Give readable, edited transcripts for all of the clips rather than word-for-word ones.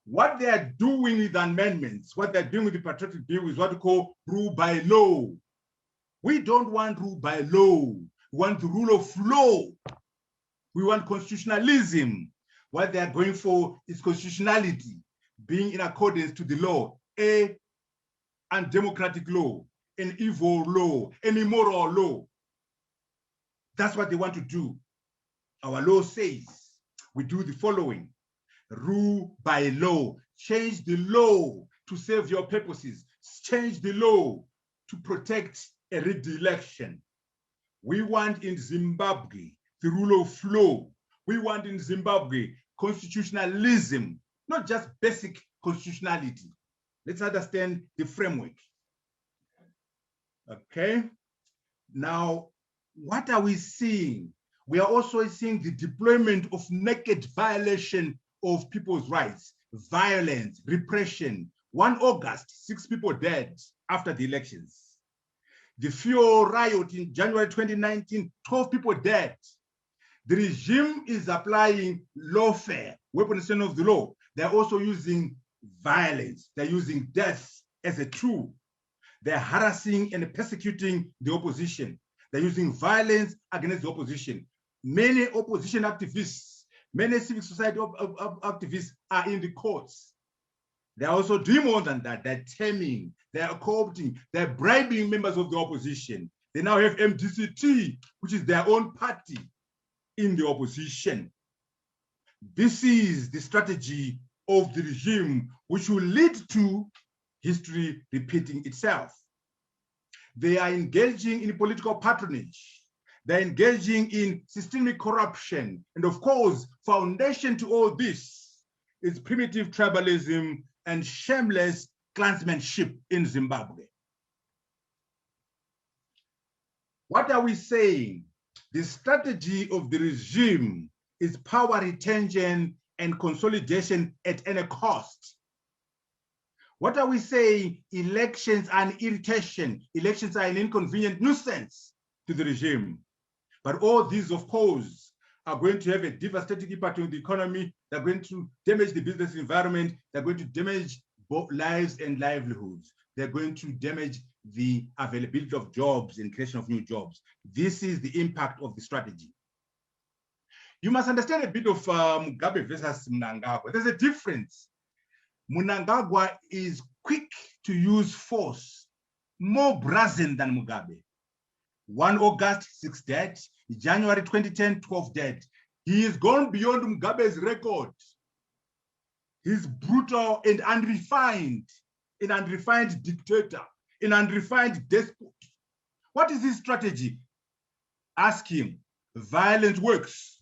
What they are doing with amendments, what they're doing with the Patriotic Bill is what we call rule by law. We don't want rule by law. We want the rule of law. We want constitutionalism. What they are going for is constitutionality, being in accordance to the law, a undemocratic law, an evil law, an immoral law. That's what they want to do. Our law says we do the following: rule by law, change the law to serve your purposes, change the law to protect a rigged election. We want in Zimbabwe the rule of law. We want in Zimbabwe constitutionalism, not just basic constitutionality. Let's understand the framework. Okay. Now, what are we seeing? We are also seeing the deployment of naked violation of people's rights, violence, repression. 1 August, 6 people dead after the elections. The fuel riot in January 2019, 12 people dead. The regime is applying lawfare, weaponization of the law. They're also using violence. They're using death as a tool. They're harassing and persecuting the opposition. They're using violence against the opposition. Many opposition activists, many civil society activists are in the courts. They're also doing more than that. They're taming, they're co-opting, they're bribing members of the opposition. They now have MDCT, which is their own party in the opposition. This is the strategy of the regime, which will lead to history repeating itself. They are engaging in political patronage. They're engaging in systemic corruption. And of course, foundation to all this is primitive tribalism and shameless clansmanship in Zimbabwe. What are we saying? The strategy of the regime is power retention and consolidation at any cost. What are we saying? Elections are an irritation. Elections are an inconvenient nuisance to the regime. But all these, of course, are going to have a devastating impact on the economy. They're going to damage the business environment. They're going to damage both lives and livelihoods. They're going to damage the availability of jobs and creation of new jobs. This is the impact of the strategy. You must understand a bit of Mugabe versus Mnangagwa. There's a difference. Mnangagwa is quick to use force, more brazen than Mugabe. 1 August, 6 dead. January 2010, 12 dead. He has gone beyond Mugabe's record. He's brutal and unrefined, an unrefined dictator, an unrefined despot. What is his strategy? Ask him. Violence works.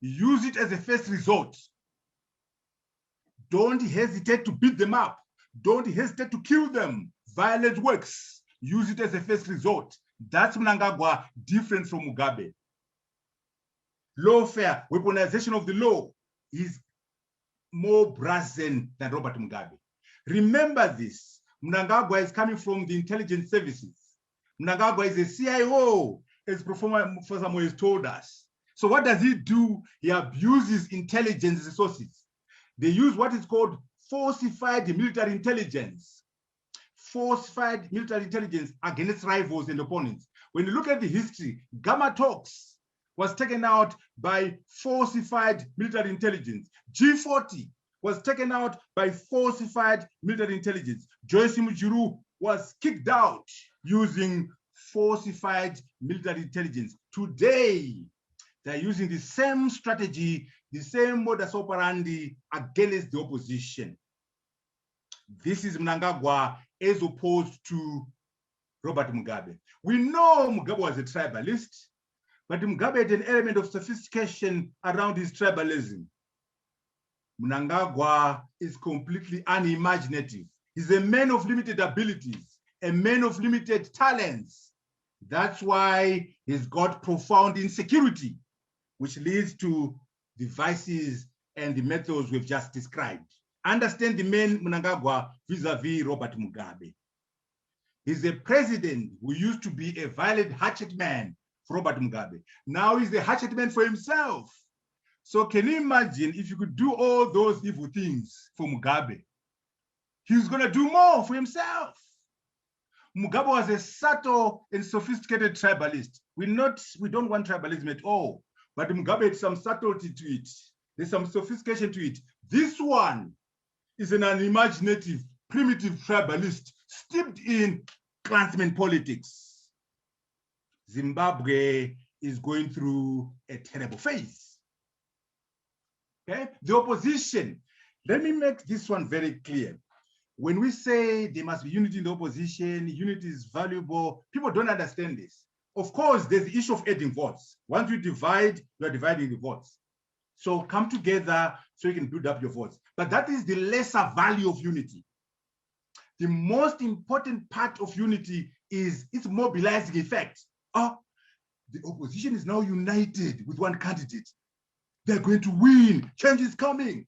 Use it as a first resort. Don't hesitate to beat them up. Don't hesitate to kill them. Violence works. Use it as a first resort. That's Mnangagwa, different from Mugabe. Lawfare, weaponization of the law, is more brazen than Robert Mugabe. Remember this. Mnangagwa is coming from the intelligence services. Mnangagwa is a CIO, as Professor Samuel has told us. So what does he do? He abuses intelligence resources. They use what is called falsified military intelligence. Falsified military intelligence against rivals and opponents. When you look at the history, Gamma Talks was taken out by falsified military intelligence. G40 was taken out by falsified military intelligence. Joyce Mujuru was kicked out using falsified military intelligence. Today, they're using the same strategy, the same modus operandi against the opposition. This is Mnangagwa as opposed to Robert Mugabe. We know Mugabe was a tribalist, but Mugabe had an element of sophistication around his tribalism. Mnangagwa is completely unimaginative. He's a man of limited abilities, a man of limited talents. That's why he's got profound insecurity, which leads to the vices and the methods we've just described. Understand the man Mnangagwa vis-a-vis Robert Mugabe. He's a president who used to be a violent hatchet man for Robert Mugabe. Now he's a hatchet man for himself. So can you imagine if you could do all those evil things for Mugabe? He's going to do more for himself. Mugabe was a subtle and sophisticated tribalist. We don't want tribalism at all, but Mugabe had some subtlety to it. There's some sophistication to it. This one is an unimaginative, primitive tribalist steeped in clansman politics. Zimbabwe is going through a terrible phase. Okay, the opposition. Let me make this one very clear. When we say there must be unity in the opposition, unity is valuable, people don't understand this. Of course, there's the issue of adding votes. Once you divide, you are dividing the votes. So come together so you can build up your votes. But that is the lesser value of unity. The most important part of unity is its mobilizing effect. Oh, the opposition is now united with one candidate. They're going to win. Change is coming.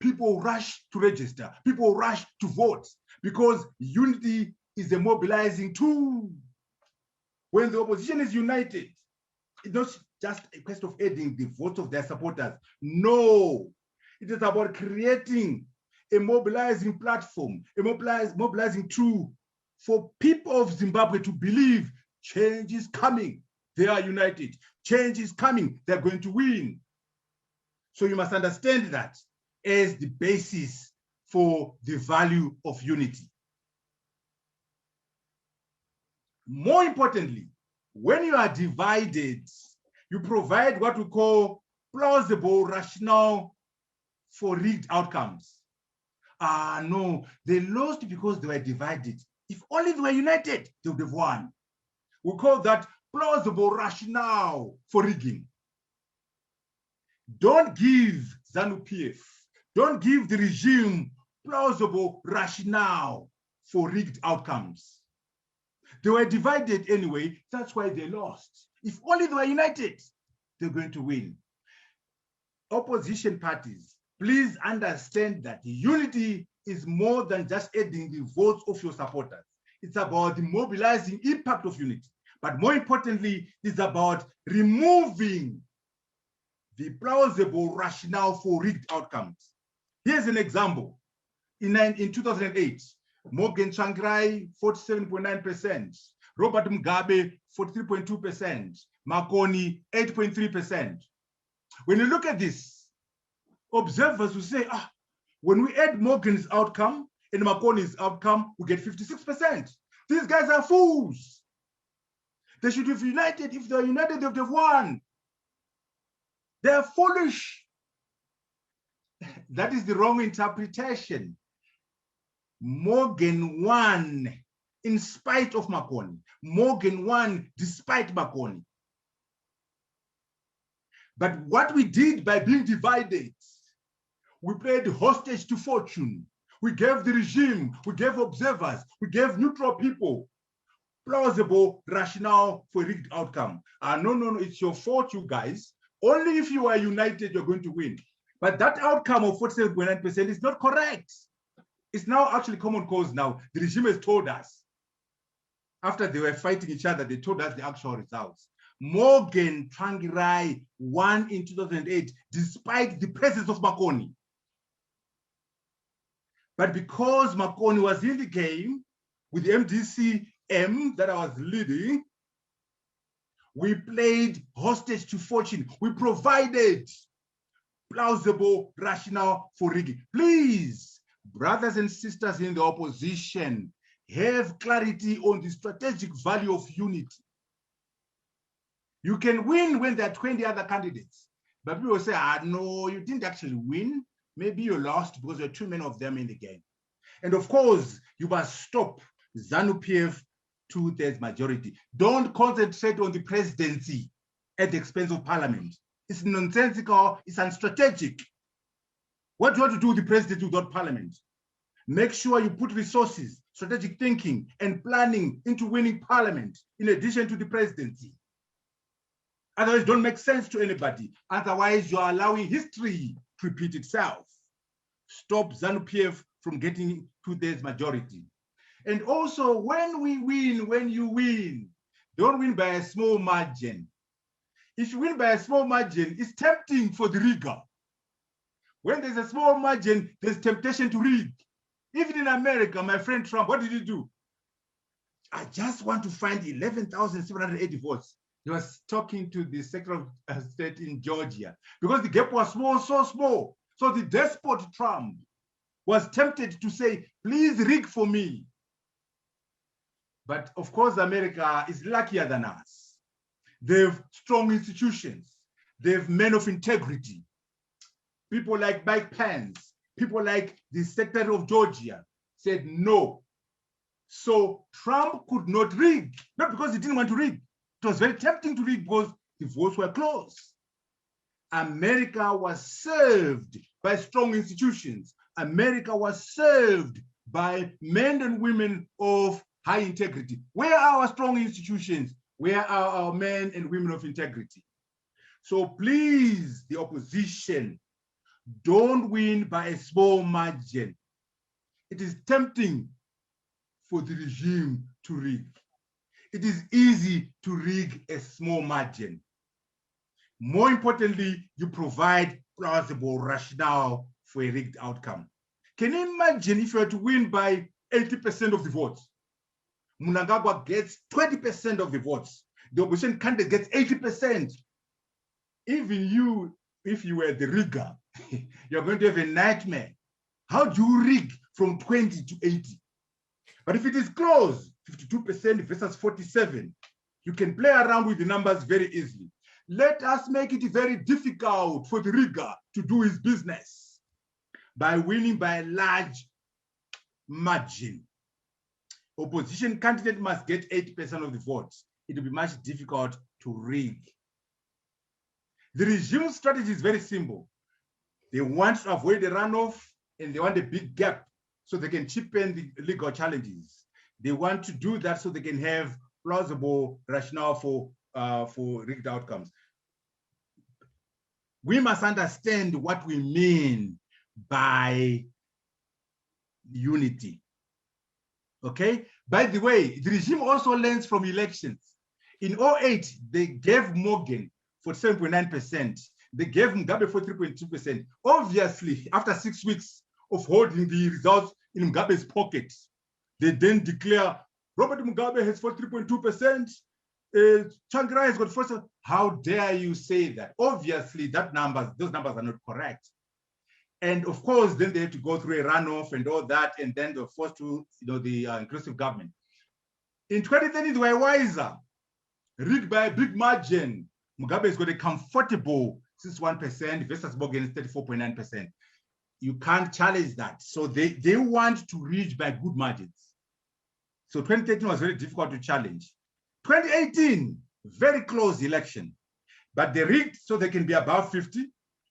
People rush to register. People rush to vote because unity is a mobilizing tool. When the opposition is united, it's not just a question of adding the votes of their supporters. No, it is about creating a mobilizing platform, a mobilizing tool for people of Zimbabwe to believe change is coming. They are united. Change is coming. They're going to win. So you must understand that as the basis for the value of unity. More importantly, when you are divided, you provide what we call plausible rationale for rigged outcomes. No, they lost because they were divided. If only they were united, they would have won. We call that plausible rationale for rigging. Don't give ZANU-PF, don't give the regime plausible rationale for rigged outcomes. They were divided anyway, that's why they lost. If only they were united, they're going to win. Opposition parties, please understand that unity is more than just adding the votes of your supporters. It's about the mobilizing impact of unity. But more importantly, it's about removing the plausible rationale for rigged outcomes. Here's an example. In 2008, Morgan Tsvangirai, 47.9%, Robert Mugabe, 43.2%, Makoni, 8.3%. When you look at this, observers will say, when we add Morgan's outcome and Makoni's outcome, we get 56%. These guys are fools. They should have united. If they're united, they would have won. They're foolish. That is the wrong interpretation. Morgan won in spite of Makoni. Morgan won despite Makoni. But what we did by being divided, we played hostage to fortune. We gave the regime, we gave observers, we gave neutral people plausible rationale for rigged outcome. No, it's your fault, you guys. Only if you are united, you're going to win. But that outcome of 47.9% is not correct. It's now actually common cause now. The regime has told us. After they were fighting each other, they told us the actual results. Morgan Tsvangirai won in 2008 despite the presence of Makoni. But because Makoni was in the game with the MDC-M that I was leading, we played hostage to fortune. We provided plausible rationale for rigging. Please, brothers and sisters in the opposition, have clarity on the strategic value of unity. You can win when there are 20 other candidates. But people say, no, you didn't actually win. Maybe you lost because there are too many of them in the game. And of course, you must stop ZANU-PF 2/3 majority. Don't concentrate on the presidency at the expense of parliament. It's nonsensical, it's unstrategic. What do you want to do with the president without parliament? Make sure you put resources, strategic thinking, and planning into winning parliament in addition to the presidency. Otherwise, it don't make sense to anybody. Otherwise, you are allowing history to repeat itself. Stop ZANU-PF from getting 2/3 majority. And also, when we win, when you win, don't win by a small margin. If you win by a small margin, it's tempting for the rigger. When there's a small margin, there's temptation to rig. Even in America, my friend Trump, what did he do? I just want to find 11,780 votes. He was talking to the Secretary of State in Georgia because the gap was small, so small. So the despot Trump was tempted to say, please rig for me. But of course, America is luckier than us. They have strong institutions. They have men of integrity. People like Mike Pence, people like the Secretary of Georgia said no. So Trump could not rig, not because he didn't want to rig. It was very tempting to rig because the votes were close. America was served by strong institutions. America was served by men and women of high integrity. Where are our strong institutions? Where are our men and women of integrity? So please, the opposition, don't win by a small margin. It is tempting for the regime to rig. It is easy to rig a small margin. More importantly, you provide plausible rationale for a rigged outcome. Can you imagine if you were to win by 80% of the votes? Mnangagwa gets 20% of the votes. The opposition candidate gets 80%. Even you, if you were the rigger, you're going to have a nightmare. How do you rig from 20 to 80? But if it is close, 52% versus 47, you can play around with the numbers very easily. Let us make it very difficult for the rigger to do his business by winning by a large margin. Opposition candidate must get 80% of the votes. It will be much difficult to rig. The regime strategy is very simple. They want to avoid a runoff and they want a big gap so they can cheapen the legal challenges. They want to do that so they can have plausible rationale for rigged outcomes. We must understand what we mean by unity. Okay? By the way, the regime also learns from elections. In 2008, they gave Morgan 47.9%. They gave Mugabe 43.2%. Obviously, after 6 weeks of holding the results in Mugabe's pocket, they then declare Robert Mugabe has 43.2%. Changirai has got 40%. How dare you say that? Obviously, those numbers are not correct. And of course, then they have to go through a runoff and all that, and then they're forced to, the inclusive government. In 2030, they were wiser. Rigged by a big margin. Mugabe has got a comfortable 61% versus Morgan's 34.9%. You can't challenge that. So they want to reach by good margins. So 2013 was very difficult to challenge. 2018, very close election. But they rigged so they can be above 50,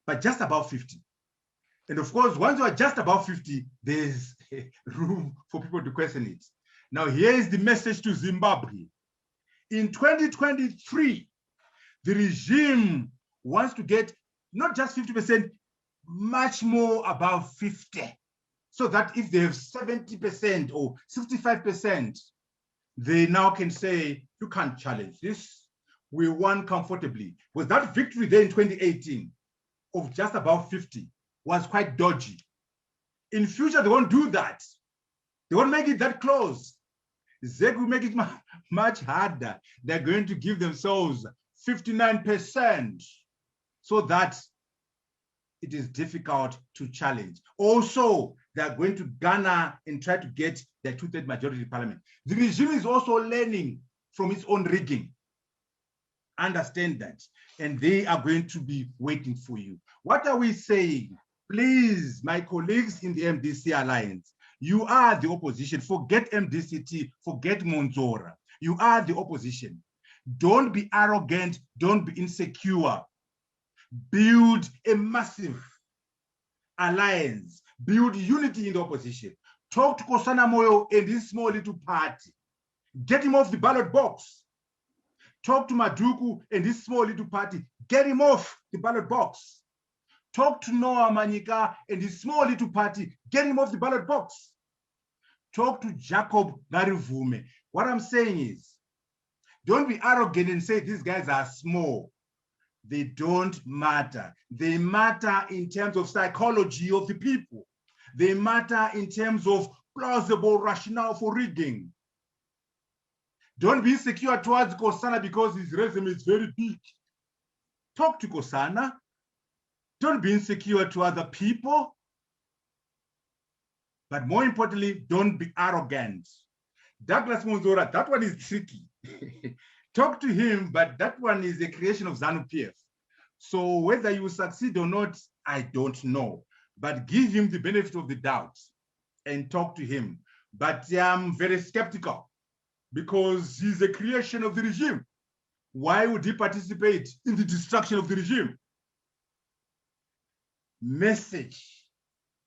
but just above 50. And of course, once you are just above 50, there's room for people to question it. Now, here is the message to Zimbabwe. In 2023, the regime wants to get not just 50%, much more above 50. So that if they have 70% or 65%, they now can say, you can't challenge this. We won comfortably. Because that victory there in 2018 of just about 50 was quite dodgy. In future, they won't do that. They won't make it that close. ZEG will make it much harder. They're going to give themselves 59% so that it is difficult to challenge. Also, they're going to garner and try to get their 2/3 majority in parliament. The regime is also learning from its own rigging. Understand that. And they are going to be waiting for you. What are we saying? Please, my colleagues in the MDC Alliance, you are the opposition. Forget MDCT, forget Monzora. You are the opposition. Don't be arrogant, don't be insecure. Build a massive alliance, build unity in the opposition. Talk to Kosana Moyo and this small little party. Get him off the ballot box. Talk to Maduku and this small little party. Get him off the ballot box. Talk to Noah Manyika and this small little party. Get him off the ballot box. Talk to Jacob Garivume. What I'm saying is, don't be arrogant and say these guys are small. they don't matter. They matter in terms of psychology of the people. They matter in terms of plausible rationale for rigging. Don't be insecure towards Kosana because his resume is very big. Talk to Kosana. Don't be insecure to other people. But more importantly, don't be arrogant. Douglas Monzora, that one is tricky. Talk to him, but that one is a creation of ZANU-PF. So whether you succeed or not, I don't know. But give him the benefit of the doubt and talk to him. But I'm very skeptical because he's a creation of the regime. Why would he participate in the destruction of the regime? Message.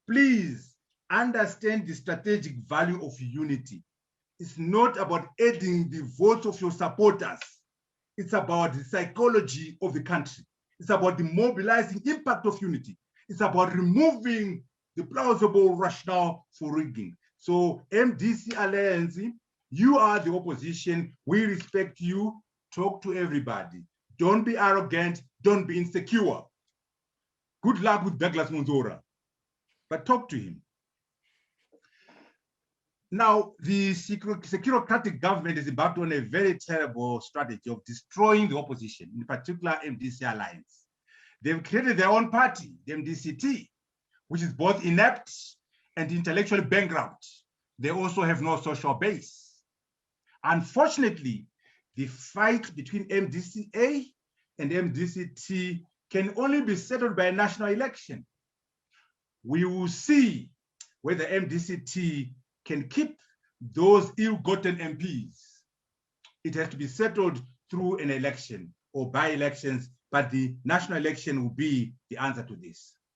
Please understand the strategic value of unity. It's not about adding the votes of your supporters. It's about the psychology of the country. It's about the mobilizing impact of unity. It's about removing the plausible rationale for rigging. So MDC Alliance, you are the opposition. We respect you. Talk to everybody. Don't be arrogant. Don't be insecure. Good luck with Douglas Monzora, but talk to him. Now, the securocratic government is embarked on a very terrible strategy of destroying the opposition, in particular MDC Alliance. They've created their own party, the MDCT, which is both inept and intellectually bankrupt. They also have no social base. Unfortunately, the fight between MDCA and MDCT can only be settled by a national election. We will see whether MDCT can keep those ill-gotten MPs. It has to be settled through an election or by elections, but the national election will be the answer to this.